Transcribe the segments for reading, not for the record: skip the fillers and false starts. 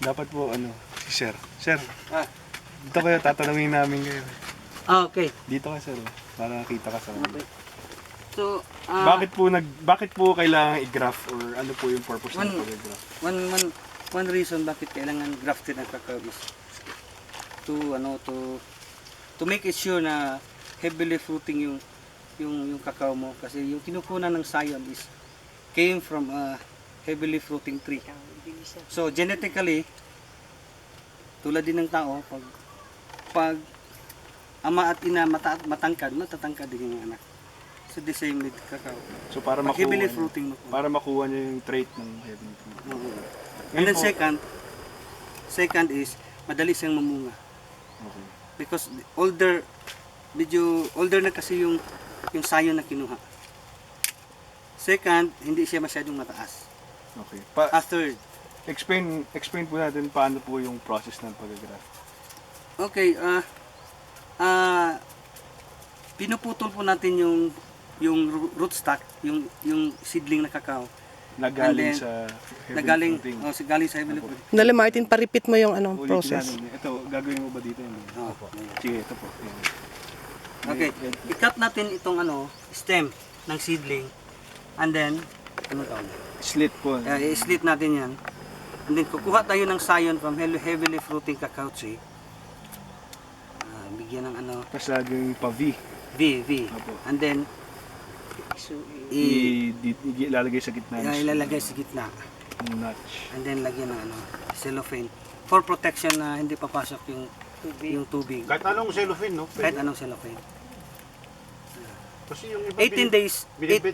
Dapat po si Sir. Sir, Ah, dito kayo, tatanungin namin kayo. okay. Dito ka, Sir, para nakita ka sa Okay. So, bakit po kailangan i-graft or ano po yung purpose ng One- pag-graft? one reason bakit kailangan grafted ang kakao is to make it sure na heavily fruiting yung kakao mo kasi yung kinukunan ng sayon is came from a heavily fruiting tree. So genetically tulad din ng tao pag ama at ina matangkad, matatangkad din yung anak. So the same with kakao. So para Pag makuha heavily niya, fruiting mo. para makuha niya yung trait ng heavenly fruit. Oo. Ngayon And then po- second is madali siyang mamunga. Okay. Because medyo older na kasi yung sayon na kinuha. Second, hindi siya masyadong mataas. Okay. Third, Explain po natin paano po yung process ng pag-graft. okay, pinuputol po natin yung rootstock, yung seedling na kakao. Nagaling And then, sa Nagaling fruiting. galing sa heavenly fruit. Dali Martin, paripit mo yung Ulitin process. natin. Ito, gagawin mo ba dito? Oh, Sige, ito po. Ayan. okay, i-cut natin itong stem ng seedling. And then, Slit po. i-slit natin yan. And then, kukuha tayo ng sayon from heavily fruiting cacao tree. Bigyan ng Tapos laging pa-V. V. Opo. And then, Ilalagay sa gitna. ilalagay sa gitna. Yung notch. And then, lagyan ng cellophane. For protection na hindi papasok yung tubig. Kahit anong cellophane, no? Kahit anong cellophane. Kasi yung iba 18 days,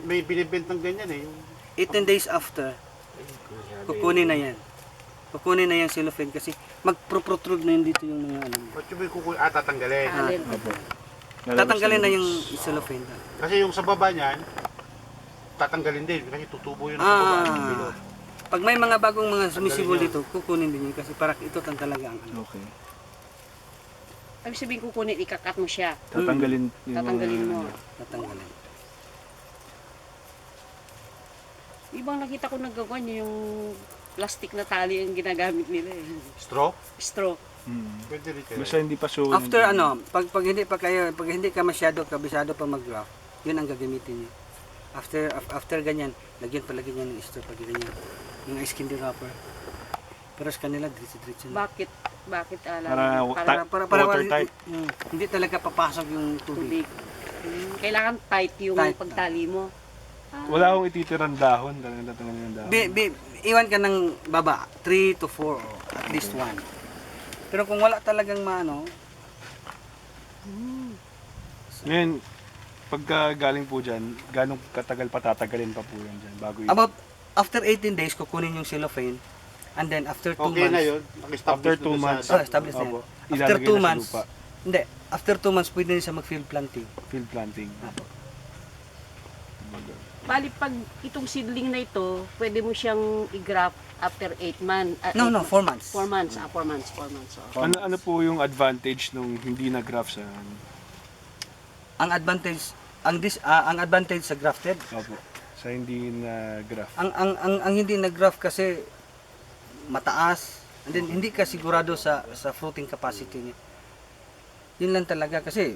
may binibent ng ganyan eh. Yung 18 days after, kukunin na yan. Kukunin na yung cellophane kasi magpro-protrude na yun dito yung mga what yung may kukunin, tatanggalin. Opo. tatanggalin na yung cellophane. Kasi yung sa baba niyan, tatanggalin din. Kasi tutubo yun sa baba. Yung bilog. Pag may mga bagong mga sumisibol dito, kukunin din yun kasi para ito lang talaga ang Okay. Ibig sabihin kukunin, ikakat mo siya. Tatanggalin yung Tatanggalin mo. tatanggalin. Ibang nakita ko nagagawa niya yung plastic na tali ang ginagamit nila eh. Straw? Straw. Pwede rin kayo. Basta hindi pa show. After pag hindi ka masyado kabisado pa mag-graft, yun ang gagamitin niyo. After ganyan, lagyan niya ng straw pag ganyan. Yung ice candy wrapper. Pero sa kanila diretso na. Bakit? Bakit Para watertight. Hindi talaga papasok yung tubig. tubig? Kailangan tight yung Tight. pagtali mo. Wala akong ititirang dahon. Talagang tatanggalin yung dahon. Iwan ka ng baba, 3 to 4 or at least 1. Pero kung wala talagang Ngayon, pagka galing po dyan, ganong katagal patatagalin pa po yan dyan bago yun? about after 18 days kukunin yung cellophane and then after 2 Okay months na yun. After 2 months. established na Opo. yan. After Ilalagay 2 na sa months, lupa. hindi, after 2 months pwede na siya mag-field planting. Field planting. Bali pag itong seedling na ito, pwede mo siyang i-graft after 8 months. No, 4 months. 4 months. 4 months. Oh. Ano po yung advantage nung hindi na-graft sa Ang advantage sa grafted, Opo. Sa hindi na-graft. ang hindi nag-graft kasi mataas and then hindi ka sigurado sa fruiting capacity niya. Yun lang talaga kasi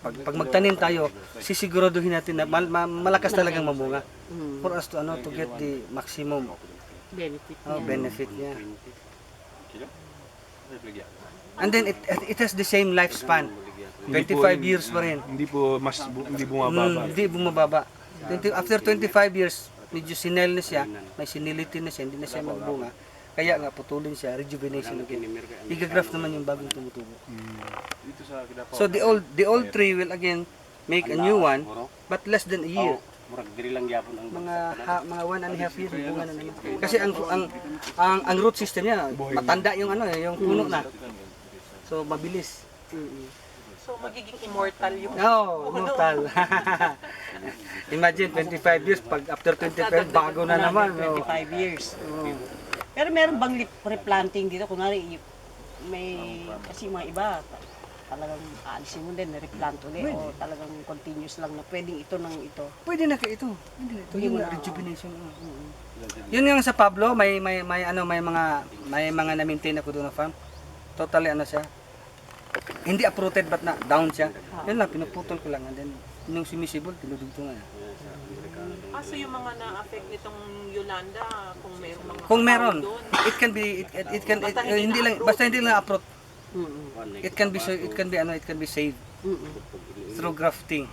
pag magtanim tayo, sisiguraduhin natin na malakas talagang mamunga for us to get the maximum Benefit benefit niya. And then it has the same lifespan. Hindi po 25 years pa rin. Hindi po hindi bumababa. Hindi bumababa. After 25 years, medyo sinel na siya, may senility na siya, hindi na siya magbunga. Kaya nga putulin siya, rejuvenation again. Igagraft naman yung bagong tumutubo. So the old tree will again make a new one, but less than a year. Mga 1.5 years bunga na naman. Kasi ang root system niya, matanda yung yung puno na. So mabilis. So, magiging immortal yung Immortal. Imagine 25 years, pag after 25 bago na naman. 25 years. Pero meron bang replanting dito? Kunwari, kasi mga iba, talagang aalisin mo din, replant ulit, o talagang continuous lang na pwedeng ito ng ito. Pwede na ito. Hindi ito Hindi yung mo na, rejuvenation. Yun yung sa Pablo, may mga na-maintain ako doon na farm. Totally ano siya. Hindi uprooted but na down siya. Yun lang pinuputol ko lang and then yung sumisibol tinudugtungan. So yung mga na-affect nitong Yolanda, kung mayroong mga Kung meron, doon, it can be Basta hindi hindi lang basta hindi lang uproot. Mm-mm. It can be saved Mm-mm. through grafting.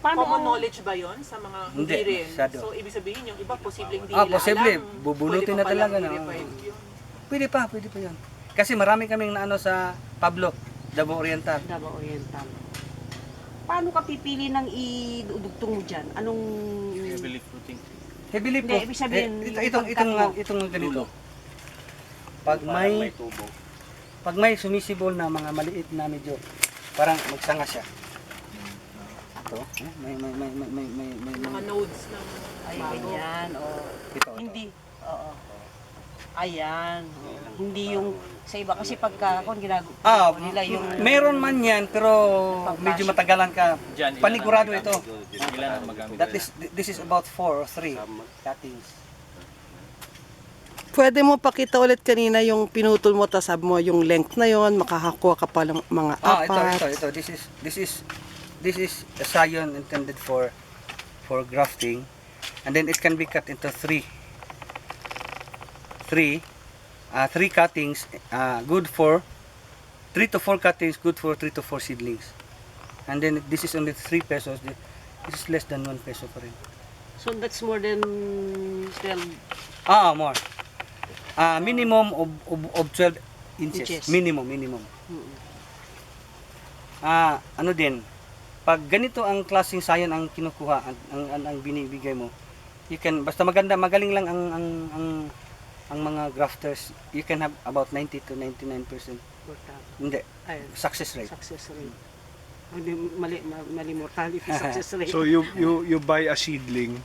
Paano common knowledge ba yon sa mga Hindi, hindi rin? masyado. So ibig sabihin yung iba posibleng hindi Posible. alam. Bubunutin Pwede na pa talaga palang na. i-revive yun. Pwede pa 'yan. Kasi marami kaming naano sa Pablo, Davao Oriental. Davao Oriental. Paano ka pipili ng idudugtong mo dyan? Anong... Heavily Hindi, po. ibig sabihin, Itong ganito. Pag may sumisibol na mga maliit na medyo parang magsanga siya. Ito, may Mga nodes ng Ay, bago. ganyan, o... ito. Hindi, oo. Ayan. Oo. Hindi yung... Sa iba kasi pagka kung ginagawa nila yung... Meron man yan pero medyo matagalan ka. Panigurado ito. Ilan ang magamit? This is about 4 or 3 cuttings. Pwede mo pakita ulit kanina yung pinutol mo, tas sabi mo yung length na yon, makakakuha ka pa ng mga apat. Ito. This is a scion intended for grafting, and then it can be cut into three cuttings, good for 3 to 4 cuttings, good for 3 to 4 seedlings. And then this is only 3 pesos. This is less than 1 peso pa rin. So that's more than 12 More. Minimum of 12 inches. Inches. Minimum. Ano din, pag ganito ang klaseng sayon ang kinukuha, ang binibigay mo, you can, basta magaling lang ang mga grafters, you can have about 90 to 99% hindi, Ayun, success rate. success rate. Hindi, mali mortality success rate. So you buy a seedling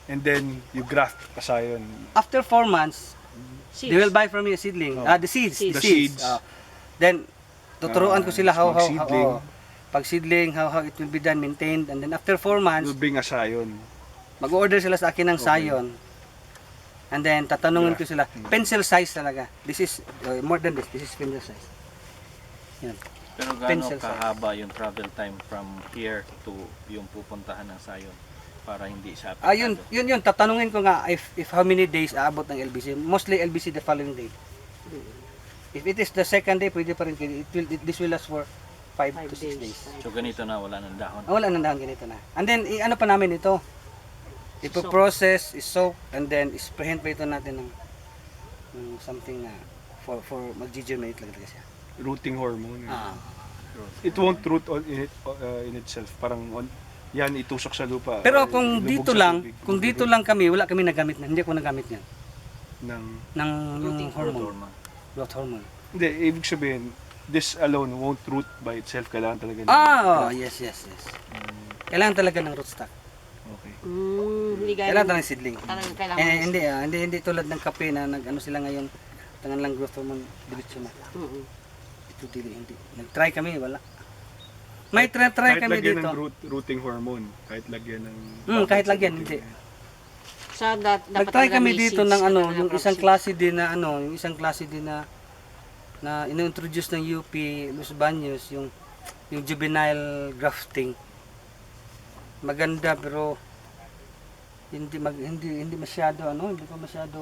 and then you graft a scion. After 4 months, Seeds. they will buy from you a seedling. The seeds. Seeds. The seeds. Then, tuturuan ko sila how mag-seedling. pag seedling, how it will be done, maintained. And then after 4 months, You'll bring a scion. mag-order sila sa akin ng sayon. And then, tatanungin ko sila, pencil size talaga. This is, more than this is pencil size. Yan. Pero Pencil gaano kahaba yung travel time from here to yung pupuntahan ng sayon para hindi siya apektado? Yun, tatanungin ko nga if how many days aabot ng LBC. Mostly LBC the following day. If it is the second day, pwede pa rin. This will last for 5 to 6 days. So ganito na, wala ng dahon. Wala nang dahon ganito na. And then, ano pa namin ito? Ipo-process, is-soak, and then isprayan pa ito natin ng something na for mag-germinate lang talaga siya. Rooting hormone. Ah. It won't root in itself. Parang yan itusok sa lupa. Pero or kung ilubog dito sa lang, tubig. kung dito lang kami, wala kami nagamit na. Hindi ako nagamit niyan. ng Yung hormone. Growth hormone. hindi, ibig sabihin, this alone won't root by itself. Kailangan talaga ng Yes. Kailangan talaga ng rootstock. Okay. Hindi gaya Kailangan talaga ng seedling. talagang kailangan. Hindi tulad ng kape na nag-ano sila ngayon, tangan lang growth hormone, diretso na. Mm-mm. Ito hindi. Nag-try kami, wala. May try Kahit kami lagyan dito. ng rooting hormone, kahit lagyan ng... Kahit lagyan, hindi. So, dapat Nag-try talaga kami may dito seeds ng ka ano, talaga, yung crop isang seeds. klase din na ino-introduce ng UP Los Baños, yung juvenile grafting. Maganda pero hindi masyado hindi pa masyado